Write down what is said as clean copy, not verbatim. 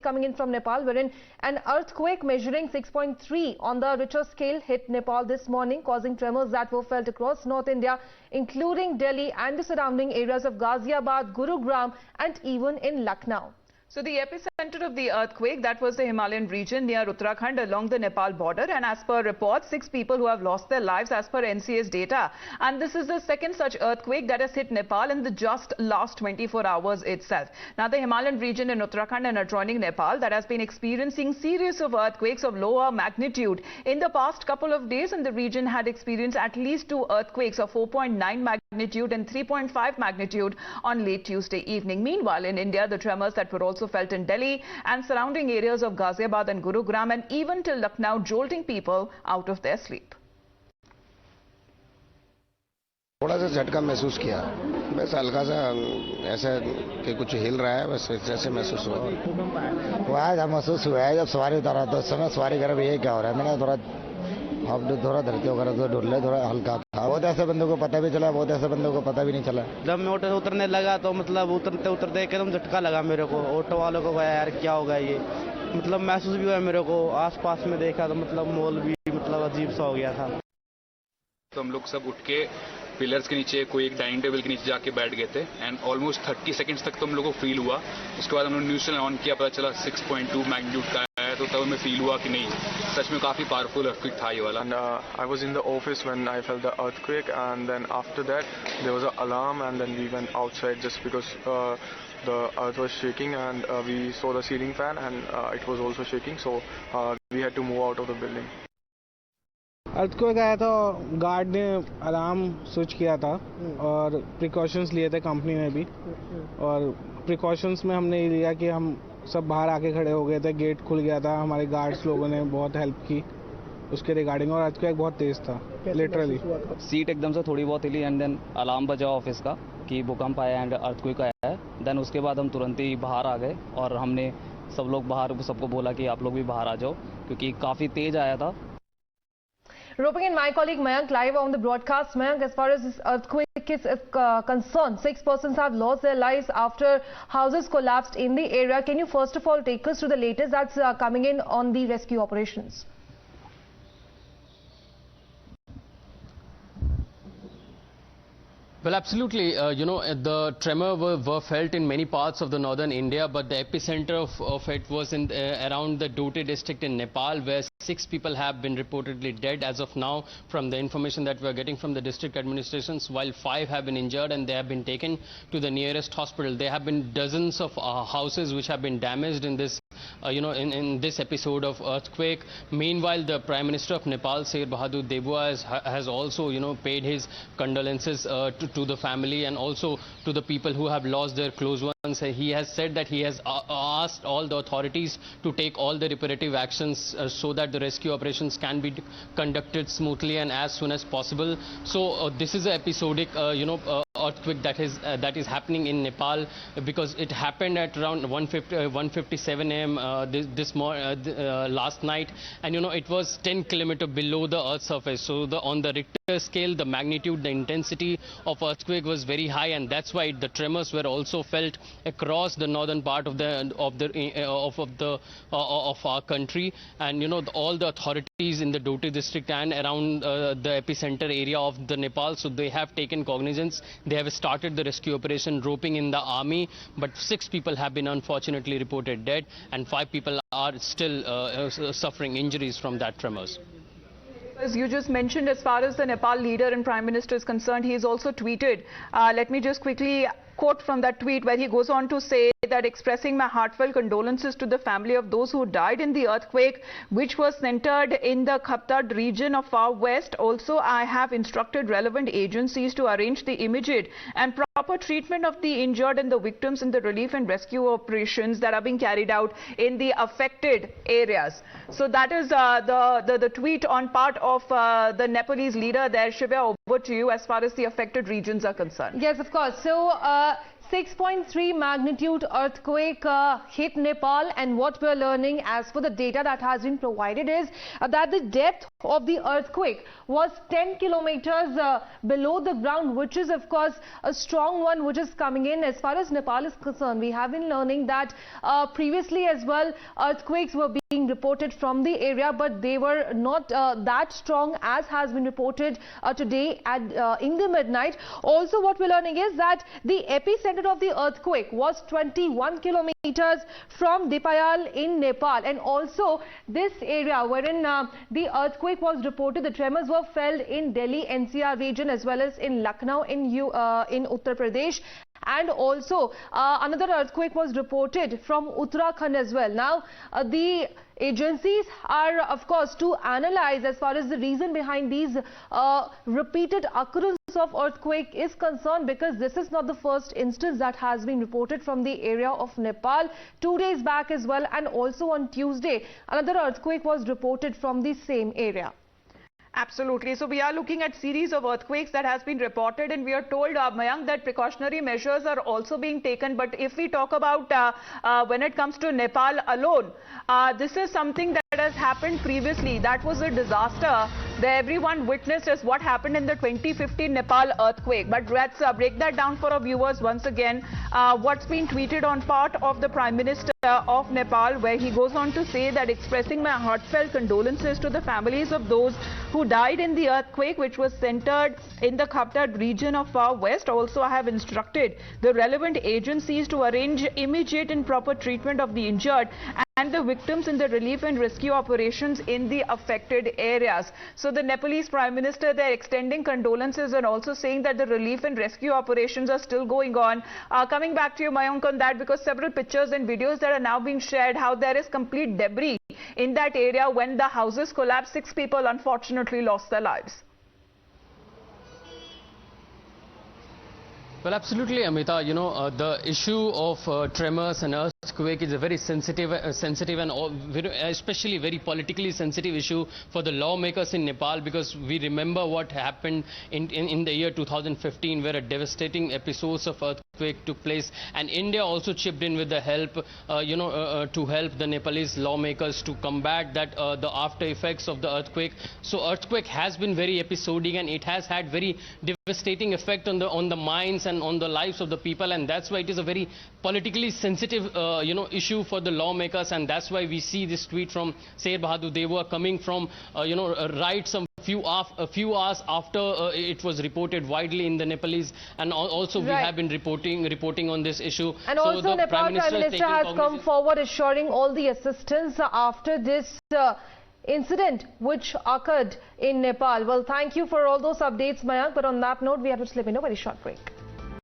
coming in from Nepal, wherein an earthquake measuring 6.3 on the Richter scale hit Nepal this morning, causing tremors that were felt across North India, including Delhi and the surrounding areas of Ghaziabad, Gurugram and even in Lucknow. So the epicenter of the earthquake, that was the Himalayan region near Uttarakhand along the Nepal border, and as per reports, 6 people who have lost their lives as per NCA's data. And this is the second such earthquake that has hit Nepal in the just last 24 hours itself. Now the Himalayan region in Uttarakhand and adjoining Nepal that has been experiencing series of earthquakes of lower magnitude in the past couple of days, and the region had experienced at least 2 earthquakes of 4.9 magnitude and 3.5 magnitude on late Tuesday evening. Meanwhile, in India, the tremors that were also felt in Delhi and surrounding areas of Ghaziabad and Gurugram and even till Lucknow, jolting people out of their sleep. थोड़ा सा झटका महसूस किया, बस हल्का सा ऐसा कि कुछ हिल रहा है, बस जैसे महसूस हुआ। वो आज महसूस हुआ है जब सवारी उतारा तो उस समय सवारी घर में ये क्या हो रहा है, मैंने थोड़ा धरती वगैरह तो डुल्ले थोड़ा हल्का था। बहुत ऐसे बंदों को पता भी चला, बहुत ऐसे बंदों को पता भी नहीं चला। जब मैं उतरने लगा तो मतलब उतरते उतरते एकदम झटका लगा मेरे को। ऑटो वालों को यार क्या होगा ये, मतलब महसूस भी हुआ मेरे को। आसपास में देखा तो मतलब माहौल भी मतलब अजीब सा हो गया था। तो हम लोग सब उठ के पिलर्स के नीचे, कोई एक डाइनिंग टेबल के नीचे जाके बैठ गए थे एंड ऑलमोस्ट 30 सेकंड्स तक तो हम लोग को फील हुआ। उसके बाद हमने न्यूज़ चैनल ऑन किया, पता चला 6.2 मैग्नीट्यूड का है, तो तब हमें फील हुआ कि नहीं, सच में काफ़ी पावरफुल अर्थक्वेक था ये वाला। I was in the office when I felt the earthquake, and then after that there was an alarm, and then we went outside just because the earth was shaking, and we saw the ceiling fan and it was also shaking, so we had to move out of the building. Earthquake आया तो guard ने alarm switch किया था और precautions लिए थे company में भी, और प्रिकॉशंस में हमने ये लिया कि हम सब बाहर आके खड़े हो गए थे, गेट खुल गया था, हमारे गार्ड्स लोगों ने बहुत हेल्प की उसके रिगार्डिंग, और अर्थक्वेक बहुत तेज था लिटरली। सीट एकदम से थोड़ी बहुत हिली एंड देन अलार्म बजा ऑफिस का कि भूकंप आया एंड अर्थक्वेक आया है। देन उसके बाद हम तुरंत ही बाहर आ गए और हमने सब लोग बाहर सबको बोला कि आप लोग भी बाहर आ जाओ क्योंकि काफ़ी तेज आया था। Roping in my colleague Mayank live on the broadcast. Mayank, as far as this earthquake is concerned, 6 persons have lost their lives after houses collapsed in the area. Can you first of all take us through the latest that's coming in on the rescue operations? Well, absolutely. The tremor were felt in many parts of the northern India, but the epicenter of it was in around the Doti district in Nepal, where 6 people have been reportedly dead as of now from the information that we are getting from the district administrations, while 5 have been injured and they have been taken to the nearest hospital. There have been dozens of houses which have been damaged in this in this episode of earthquake. Meanwhile, the Prime Minister of Nepal, Sher Bahadur Debua, has also paid his condolences to the family and also to the people who have lost their close ones. He has said that he has asked all the authorities to take all the reparative actions so that the rescue operations can be conducted smoothly and as soon as possible. So this is an episodic earthquake that is happening in Nepal because it happened at around 1:57 a.m. Last night, and it was 10 kilometers below the Earth's surface. So on the Richter scale, the magnitude, the intensity of earthquake was very high, and that's why the tremors were also felt across the northern part of our country. And all the authorities in the Doti district and around the epicenter area of the Nepal, so they have taken cognizance. They have started the rescue operation, roping in the army, but 6 people have been unfortunately reported dead and 5 people are still suffering injuries from that tremors. As you just mentioned, as far as the Nepal leader and Prime Minister is concerned, he has also tweeted. Let me just quickly quote from that tweet where he goes on to say that expressing my heartfelt condolences to the family of those who died in the earthquake which was centered in the Khaptad region of far west. Also, I have instructed relevant agencies to arrange the immediate and proper treatment of the injured and the victims in the relief and rescue operations that are being carried out in the affected areas. So that is the tweet on part of the Nepalese leader there. Shivya, over to you as far as the affected regions are concerned. Yes, of course. So 6.3 magnitude earthquake hit Nepal, and what we are learning as per the data that has been provided is that the depth of the earthquake was 10 kilometers below the ground, which is of course a strong one which is coming in. As far as Nepal is concerned, we have been learning that previously as well earthquakes were being reported from the area, but they were not that strong as has been reported today in the midnight. Also, what we're learning is that the epicenter of the earthquake was 21 kilometers from Dipayal in Nepal, and also this area wherein the earthquake was reported, the tremors were felt in Delhi-NCR region as well as in Lucknow in Uttar Pradesh. And also another earthquake was reported from Uttarakhand as well. Now the agencies are of course to analyze as far as the reason behind these repeated occurrence of earthquake is concerned, because this is not the first instance that has been reported from the area of Nepal. 2 days back as well, and also on Tuesday another earthquake was reported from the same area. Absolutely. So we are looking at series of earthquakes that has been reported, and we are told, Mayank, that precautionary measures are also being taken. But if we talk about when it comes to Nepal alone, this is something that has happened previously. That was a disaster that everyone witnessed as what happened in the 2015 Nepal earthquake. But let's break that down for our viewers once again. What's been tweeted on part of the Prime Minister of Nepal, where he goes on to say that expressing my heartfelt condolences to the families of those who died in the earthquake, which was centered in the Khaptad region of far west. Also, I have instructed the relevant agencies to arrange immediate and proper treatment of the injured and the victims in the relief and rescue operations in the affected areas. So the Nepalese Prime Minister, they're extending condolences and also saying that the relief and rescue operations are still going on. Coming back to you, Mayank, on that, because several pictures and videos that are now being shared, how there is complete debris in that area when the houses collapsed. 6 people unfortunately lost their lives. Well, absolutely, Amita. You know, the issue of tremors and earthquake is a very sensitive and especially very politically sensitive issue for the lawmakers in Nepal, because we remember what happened in the year 2015, where a devastating episodes of earthquake took place, and India also chipped in with the help, to help the Nepalese lawmakers to combat that the after effects of the earthquake. So earthquake has been very episodic, and it has had very devastating effect on the minds and on the lives of the people, and that's why it is a very politically sensitive issue for the lawmakers. And that's why we see this tweet from Sher Bahadur. They were coming from right some few hours after it was reported widely in the Nepalese, and also we have been reporting on this issue. And so also Nepal Prime Minister has come forward assuring all the assistance after this incident which occurred in Nepal. Well, thank you for all those updates, Mayank, but on that note we have to slip into a very short break.